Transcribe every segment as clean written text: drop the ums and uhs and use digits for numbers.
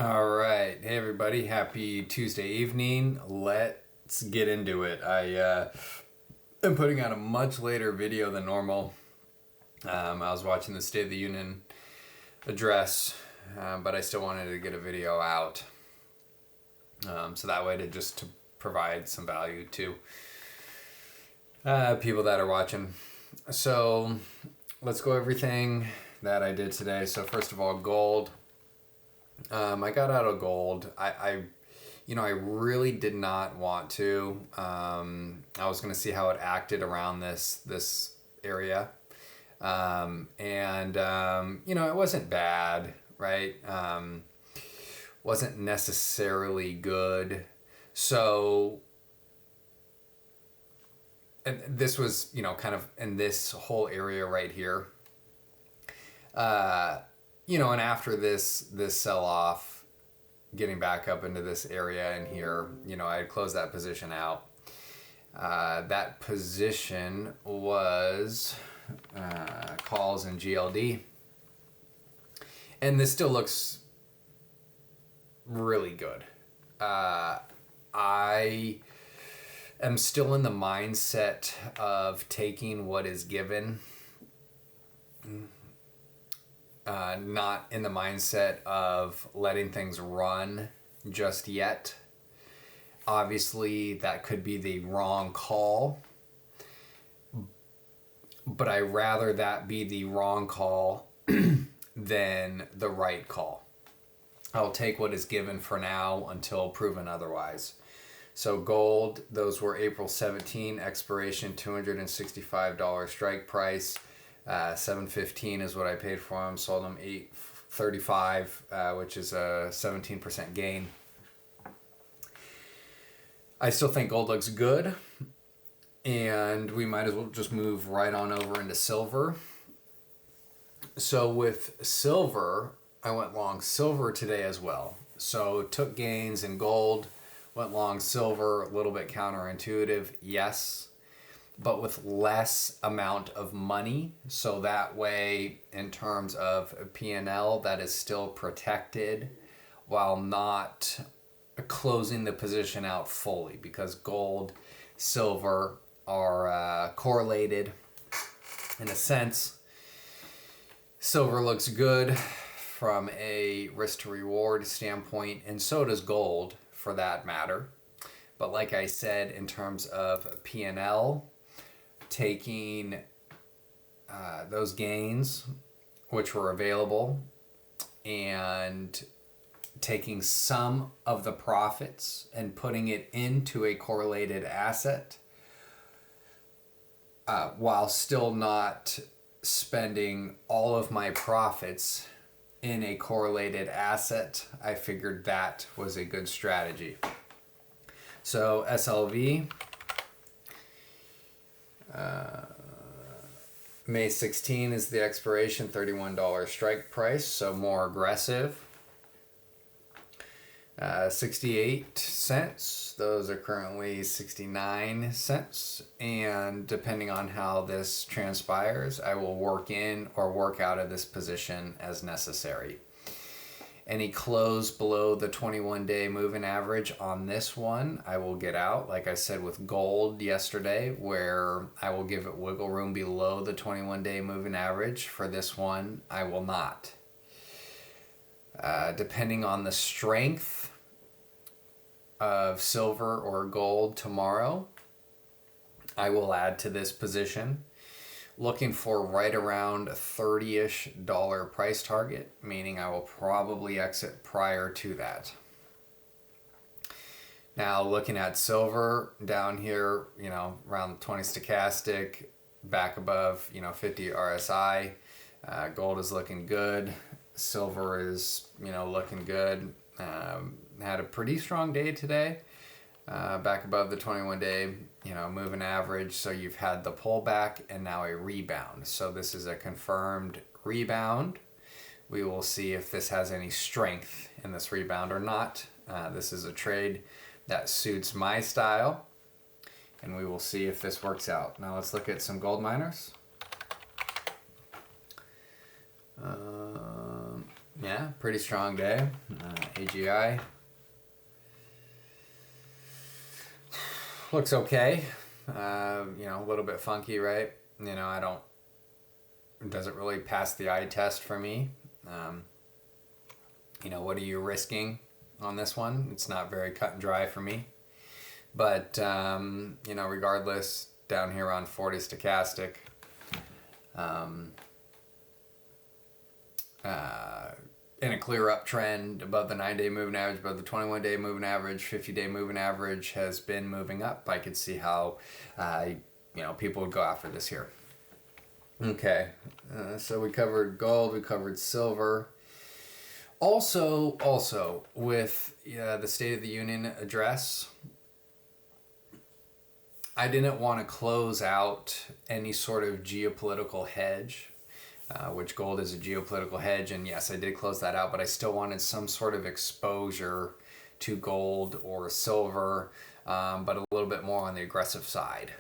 All right. Hey, everybody. Happy Tuesday evening. Let's get into it. I am putting out a much later video than normal. I was watching the State of the Union address, but I still wanted to get a video out. So that way to provide some value to people that are watching. So let's go everything that I did today. So first of all, gold. I got out of gold. I really did not want to. I was going to see how it acted around this area. It wasn't bad, right? Wasn't necessarily good. So, and this was, kind of in this whole area right here. And after this sell-off, getting back up into this area in here, I had closed that position out. That position was calls in GLD. And this still looks really good. I am still in the mindset of taking what is given. Not in the mindset of letting things run just yet. Obviously, that could be the wrong call, but I rather that be the wrong call than the right call. I'll take what is given for now until proven otherwise. So gold, those were April 17, expiration $265 strike price. $715 is what I paid for them. Sold them $835, which is a 17% gain. I still think gold looks good, and we might as well just move right on over into silver. So with silver, I went long silver today as well. So took gains in gold, went long silver, a little bit counterintuitive, yes, but with less amount of money. So that way, in terms of P&L, that is still protected while not closing the position out fully, because gold, silver are correlated in a sense. Silver looks good from a risk to reward standpoint, and so does gold for that matter. But like I said, in terms of P&L, taking those gains which were available and taking some of the profits and putting it into a correlated asset, while still not spending all of my profits in a correlated asset, I figured that was a good strategy. So SLV, May 16 is the expiration, $31 strike price, so more aggressive. 68 cents, those are currently 69 cents, and depending on how this transpires, I will work in or work out of this position as necessary. Any close below the 21-day moving average on this one, I will get out. Like I said with gold yesterday, where I will give it wiggle room below the 21-day moving average. For this one, I will not. Depending on the strength of silver or gold tomorrow, I will add to this position. Looking for right around $30-ish price target, meaning I will probably exit prior to that. Now looking at silver down here, around the 20 stochastic, back above, 50 RSI. Gold is looking good. Silver is, looking good. Had a pretty strong day today. Back above the 21-day, moving average. So you've had the pullback and now a rebound. So this is a confirmed rebound. We will see if this has any strength in this rebound or not. This is a trade that suits my style, and we will see if this works out. Now let's look at some gold miners. Yeah, pretty strong day. AGI looks okay. A little bit funky, right? It doesn't really pass the eye test for me. What are you risking on this one? It's not very cut and dry for me. But, regardless, down here on 40 stochastic, in a clear uptrend above the 9-day moving average, above the 21-day moving average, 50-day moving average has been moving up. I could see how, people would go after this here. Okay, so we covered gold, we covered silver. Also with the State of the Union address, I didn't want to close out any sort of geopolitical hedge, which gold is a geopolitical hedge. And yes, I did close that out, but I still wanted some sort of exposure to gold or silver, but a little bit more on the aggressive side.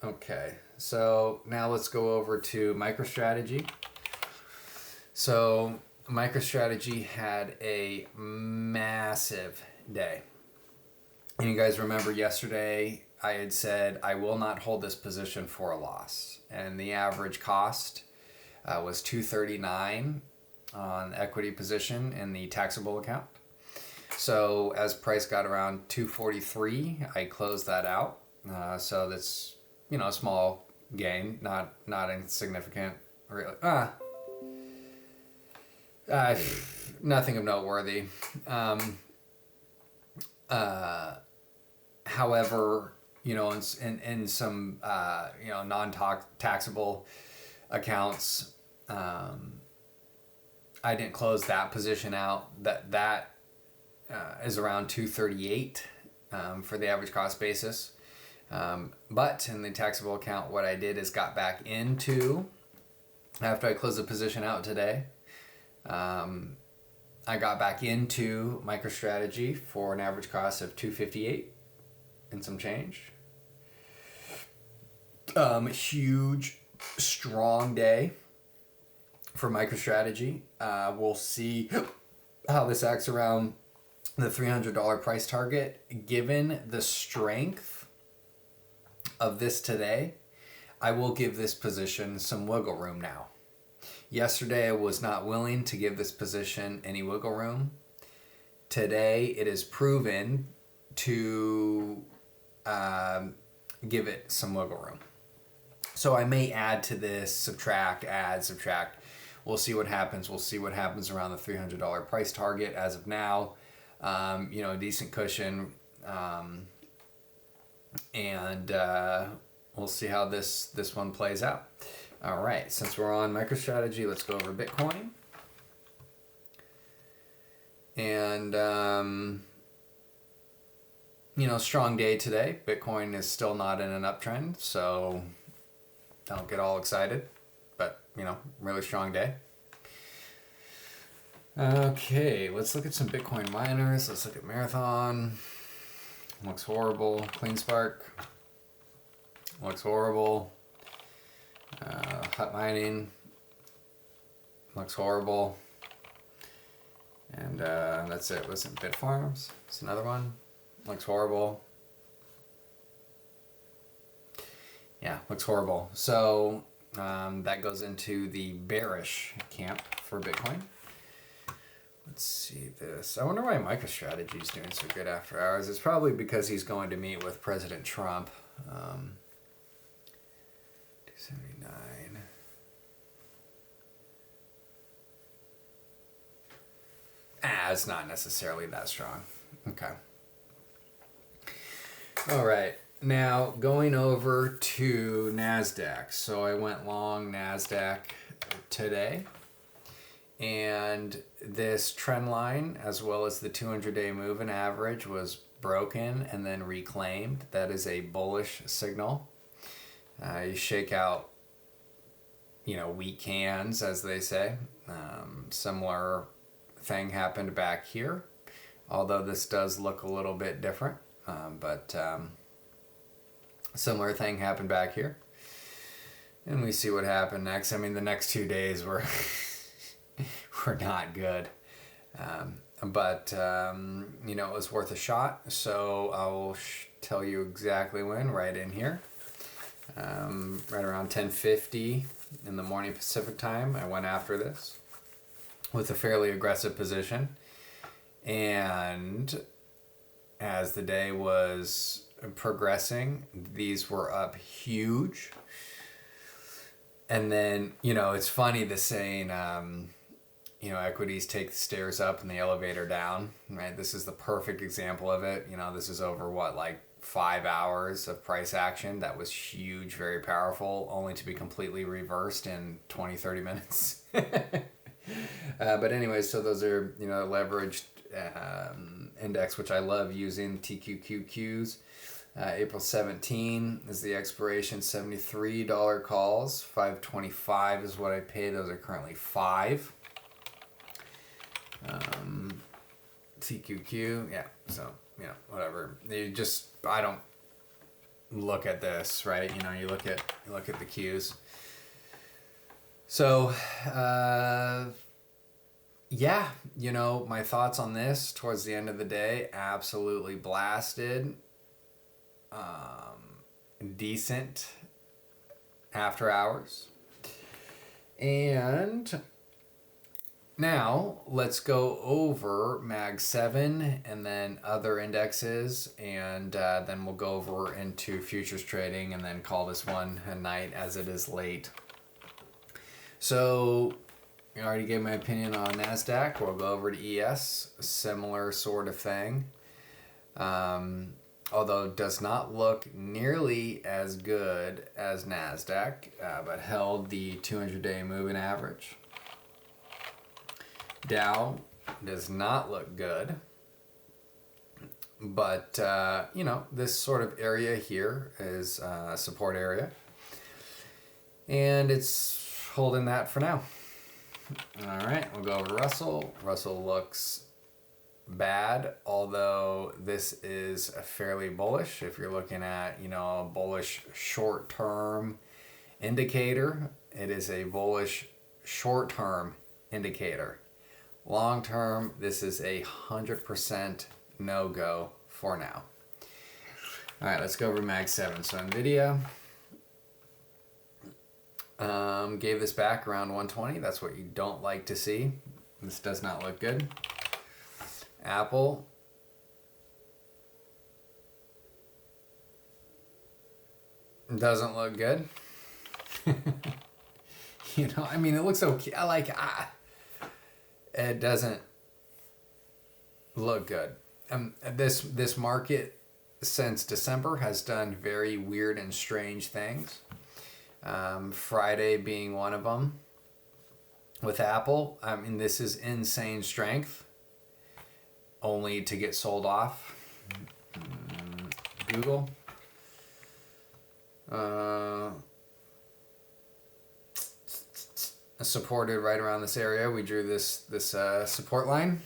Okay, so now let's go over to MicroStrategy. So MicroStrategy had a massive day. And you guys remember yesterday I had said I will not hold this position for a loss. And the average cost was $239 on the equity position in the taxable account. So as price got around $243, I closed that out. So that's, a small gain, not insignificant. Really. Nothing of noteworthy. However, in some non-taxable accounts, I didn't close that position out. That is around 238 for the average cost basis. But in the taxable account, what I did is got back into, after I closed the position out today, I got back into MicroStrategy for an average cost of $258 and some change. Huge, strong day for MicroStrategy. We'll see how this acts around the $300 price target. Given the strength of this today, I will give this position some wiggle room now. Yesterday, I was not willing to give this position any wiggle room. Today, it is proven to give it some wiggle room. So I may add to this, subtract. We'll see what happens. We'll see what happens around the $300 price target. As of now, a decent cushion. And we'll see how this one plays out. All right, since we're on MicroStrategy, let's go over Bitcoin. And, strong day today. Bitcoin is still not in an uptrend, so don't get all excited. But, really strong day. Okay, let's look at some Bitcoin miners. Let's look at Marathon. Looks horrible. CleanSpark. Looks horrible. Hut Mining. Looks horrible. And that's it. Wasn't Bitfarms. It's another one. Looks horrible. Yeah, looks horrible. So that goes into the bearish camp for Bitcoin. Let's see this. I wonder why MicroStrategy is doing so good after hours. It's probably because he's going to meet with President Trump. 279. It's not necessarily that strong. Okay. All right. Now going over to NASDAQ. So I went long NASDAQ today. And this trend line, as well as the 200-day moving average, was broken and then reclaimed. That is a bullish signal. You shake out, weak hands, as they say. Similar thing happened back here, although this does look a little bit different. But similar thing happened back here. And we see what happened next. I mean, the next 2 days were were not good. But you know, it was worth a shot. So I'll tell you exactly when, right in here. Right around 10:50 in the morning Pacific time, I went after this with a fairly aggressive position. And as the day was progressing, these were up huge. And then, you know, it's funny the saying, you know, equities take the stairs up and the elevator down, right? This is the perfect example of it. You know, this is over what, like 5 hours of price action. That was huge, very powerful, only to be completely reversed in 20, 30 minutes. But anyway, so those are, you know, leveraged index, which I love using, TQQQs. April 17 is the expiration, $73 calls, $5.25 is what I pay. Those are currently $5. TQQ, yeah, so, you know, whatever. I don't look at this, right? You know, you look at the Qs. So, yeah, you know, my thoughts on this towards the end of the day, absolutely blasted. Decent after hours. And now let's go over Mag 7 and then other indexes, and then we'll go over into futures trading and then call this one a night as it is late. So I already gave my opinion on NASDAQ. We'll go over to ES, similar sort of thing. Although it does not look nearly as good as NASDAQ, but held the 200-day moving average. Dow does not look good, but you know, this sort of area here is a support area, and it's holding that for now. All right, we'll go over to Russell. Russell looks bad, although this is a fairly bullish. If you're looking at, you know, a bullish short-term indicator, it is a bullish short-term indicator. Long-term, this is 100% no-go for now. All right, let's go over Mag 7. So NVIDIA gave this back around 120. That's what you don't like to see. This does not look good. Apple doesn't look good. You know, I mean, it looks okay. It doesn't look good. This market since December has done very weird and strange things. Friday being one of them. With Apple, I mean, this is insane strength, only to get sold off. Google. Supported right around this area. We drew this support line.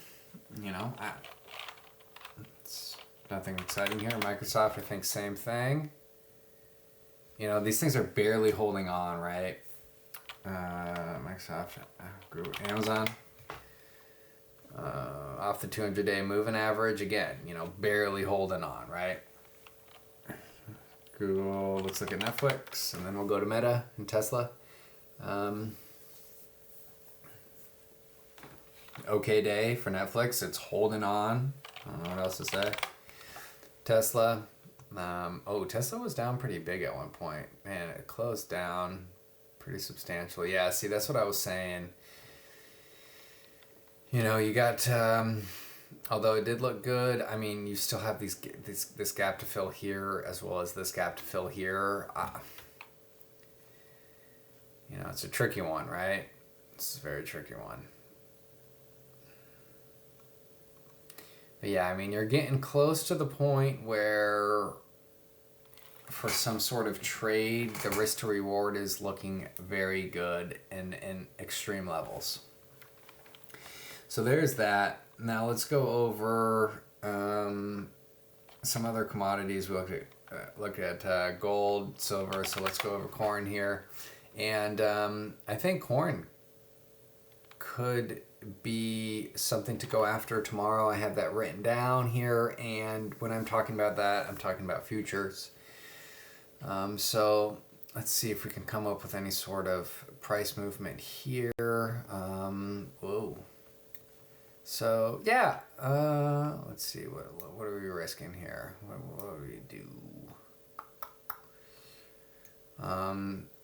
You know, it's nothing exciting here. Microsoft, I think, same thing. You know, these things are barely holding on, right? Microsoft, Google, Amazon. Off the 200-day moving average, again, you know, barely holding on, right? Google, let's look at Netflix, and then we'll go to Meta and Tesla. Okay day for Netflix, it's holding on. I don't know what else to say. Tesla, Tesla was down pretty big at one point. Man, it closed down pretty substantially. Yeah, see, that's what I was saying. You know, you got, although it did look good, I mean, you still have this gap to fill here as well as this gap to fill here. You know, it's a tricky one, right? It's a very tricky one. But yeah, I mean, you're getting close to the point where for some sort of trade, the risk to reward is looking very good in extreme levels. So there's that. Now let's go over some other commodities. We look at gold, silver. So let's go over corn here, and I think corn could be something to go after tomorrow. I have that written down here, and when I'm talking about that, I'm talking about futures. So let's see if we can come up with any sort of price movement here. Whoa. So yeah, let's see, what are we risking here? What do we do?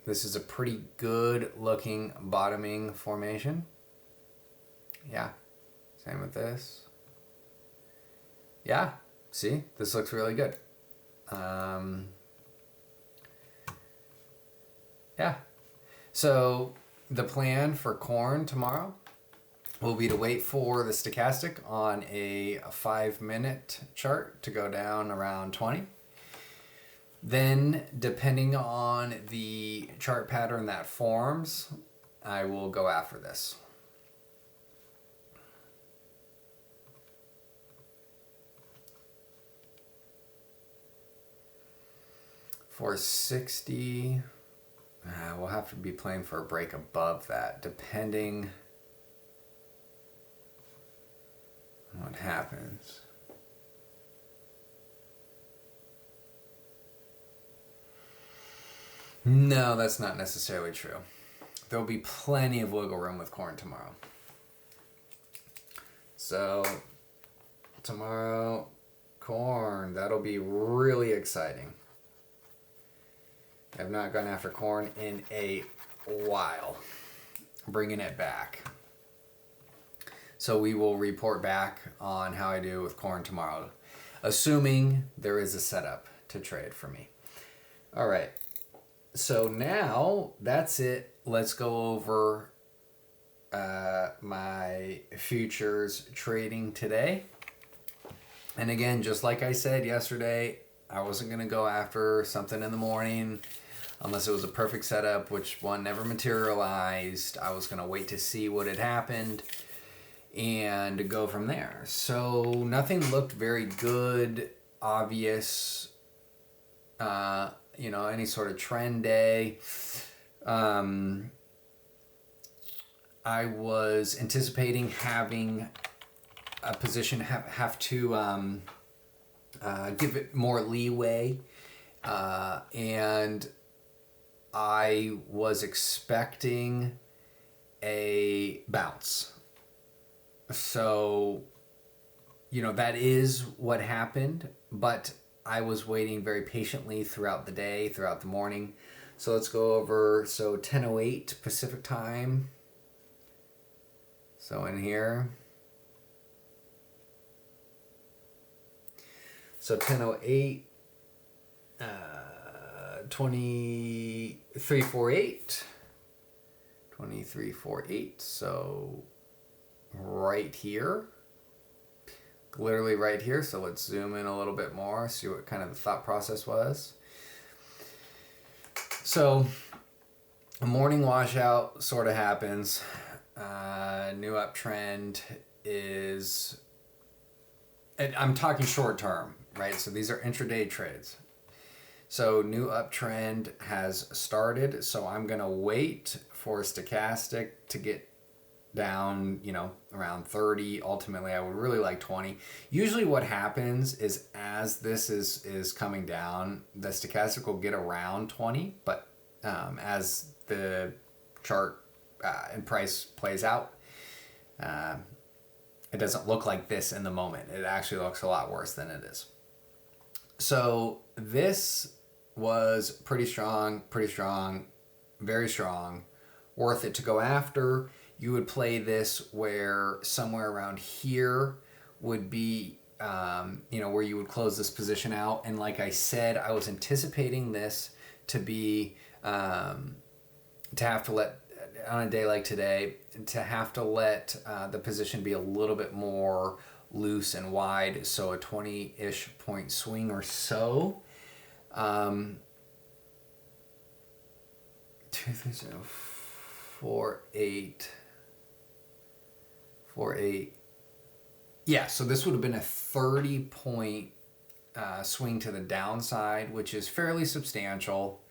This is a pretty good looking bottoming formation. Yeah, same with this. Yeah, see, this looks really good. Yeah, so the plan for corn tomorrow will be to wait for the stochastic on a 5-minute chart to go down around 20. Then, depending on the chart pattern that forms, I will go after this. For 60, we'll have to be playing for a break above that, depending on what happens. No, that's not necessarily true. There'll be plenty of wiggle room with corn tomorrow. So, tomorrow, corn, that'll be really exciting. I've not gone after corn in a while. Bringing it back. So we will report back on how I do with corn tomorrow, assuming there is a setup to trade for me. All right. So now that's it. Let's go over my futures trading today. And again, just like I said yesterday, I wasn't going to go after something in the morning unless it was a perfect setup, which one never materialized. I was going to wait to see what had happened and go from there. So nothing looked very good, obvious, any sort of trend day. I was anticipating having a position have to give it more leeway, and I was expecting a bounce. So, that is what happened, but I was waiting very patiently throughout the day, throughout the morning. So let's go over, 10:08 Pacific time. So in here. So 10:08, 2348. 2348, so right here. Literally right here, so let's zoom in a little bit more, see what kind of the thought process was. So, a morning washout sort of happens. New uptrend is, and I'm talking short term, right? So these are intraday trades. So new uptrend has started, so I'm going to wait for stochastic to get down, around 30. Ultimately, I would really like 20. Usually what happens is as this is coming down, the stochastic will get around 20, but as the chart and price plays out, it doesn't look like this in the moment. It actually looks a lot worse than it is. So this was pretty strong, very strong, worth it to go after. You would play this where somewhere around here would be, where you would close this position out. And like I said, I was anticipating this to be, to have to let, on a day like today, to have to let the position be a little bit more loose and wide. So a 20-ish point swing or so. 23048. 48. Yeah, so this would have been a 30-point swing to the downside, which is fairly substantial.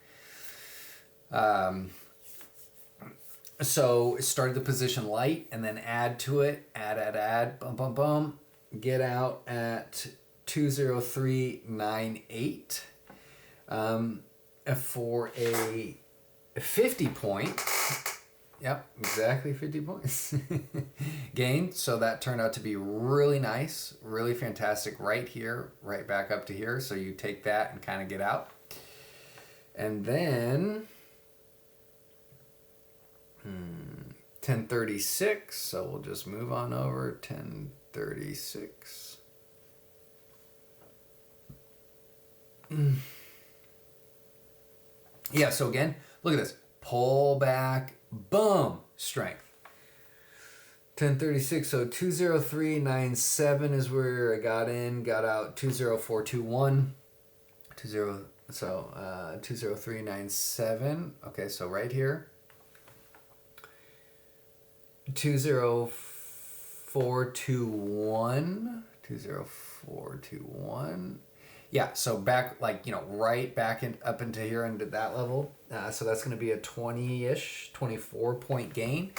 So started the position light and then add to it, add, bum, bum, bum. Get out at 20398 for a 50 point. Yep, exactly 50 points gain. So that turned out to be really nice, really fantastic right here, right back up to here. So you take that and kind of get out. And then 1036, so we'll just move on over 1036. Yeah, so again, look at this. Pull back, boom, strength. 1036, so 20397 is where I got in, got out 20421. 20397. Okay, so right here. 20421. 20421. Yeah, so back, like, right back up into here into that level. So that's going to be a 20-ish, 24 point gain.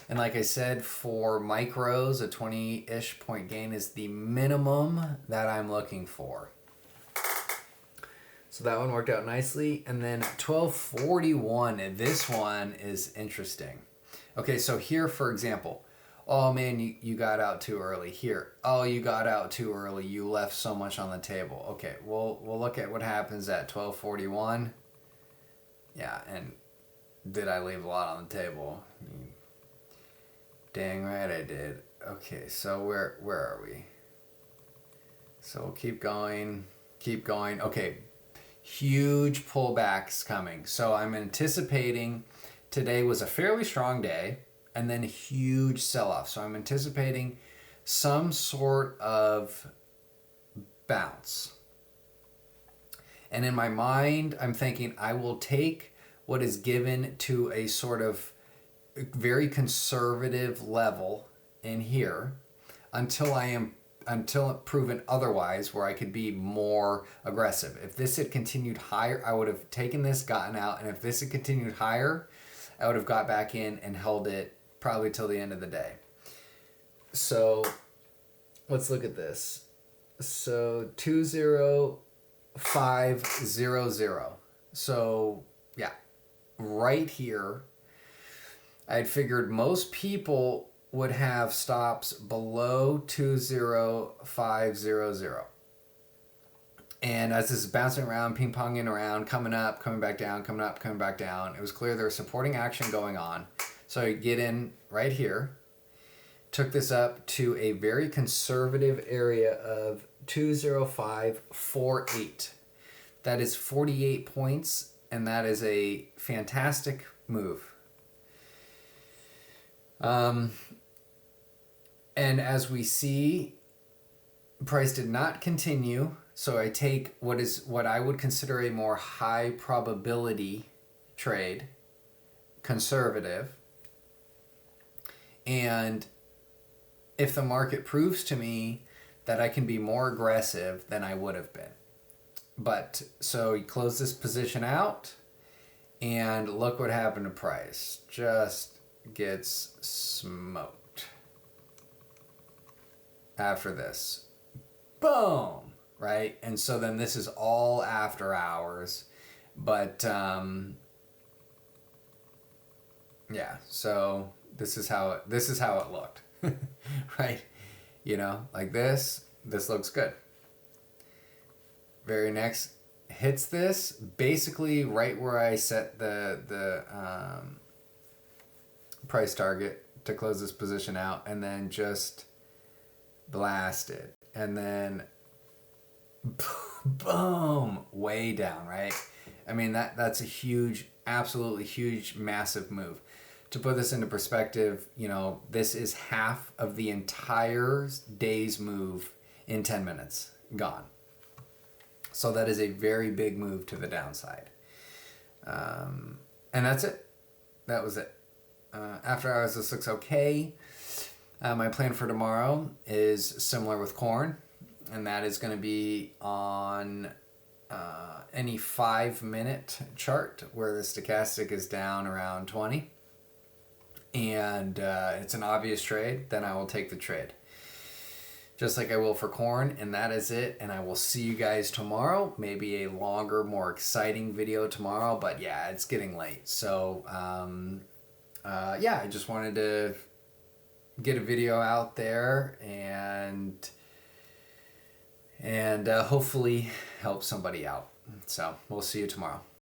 And like I said, for micros, a 20-ish point gain is the minimum that I'm looking for. So that one worked out nicely. And then 1241, and this one is interesting. Okay, so here, for example, oh man, you got out too early. Here, oh, you got out too early. You left so much on the table. Okay, we'll look at what happens at 1241. Yeah, and did I leave a lot on the table? Dang right I did. Okay, so where are we? So we'll keep going. Okay, huge pullbacks coming. So I'm anticipating today was a fairly strong day and then a huge sell-off. So I'm anticipating some sort of bounce. And in my mind, I'm thinking I will take what is given to a sort of very conservative level in here until proven otherwise, where I could be more aggressive. If this had continued higher, I would have taken this, gotten out, and if this had continued higher, I would have got back in and held it probably till the end of the day. So let's look at this. So 20500. So yeah, right here, I had figured most people would have stops below 20500. And as this is bouncing around, ping-ponging around, coming up, coming back down, coming up, coming back down, it was clear there was supporting action going on. So I get in right here, took this up to a very conservative area of 20548. That is 48 points, and that is a fantastic move. And as we see, price did not continue. So I take what I would consider a more high probability trade, conservative. And if the market proves to me that I can be more aggressive than I would have been. But so you close this position out and look what happened to price. Just gets smoked. After this, boom, right? And so then this is all after hours, but yeah, so this is how it looked. Right? Like this looks good. Very next hits this basically right where I set the price target to close this position out, and then just blasted, and then boom, way down, right? I mean, that's a huge, absolutely huge, massive move. To put this into perspective, this is half of the entire day's move in 10 minutes gone. So that is a very big move to the downside. And that's it. That was it. After hours, this looks okay. My plan for tomorrow is similar with corn, and that is going to be on any 5-minute chart where the stochastic is down around 20. and it's an obvious trade, then I will take the trade. Just like I will for corn, and that is it. And I will see you guys tomorrow. Maybe a longer, more exciting video tomorrow, but yeah, it's getting late. So, yeah, I just wanted to get a video out there and hopefully help somebody out. So we'll see you tomorrow.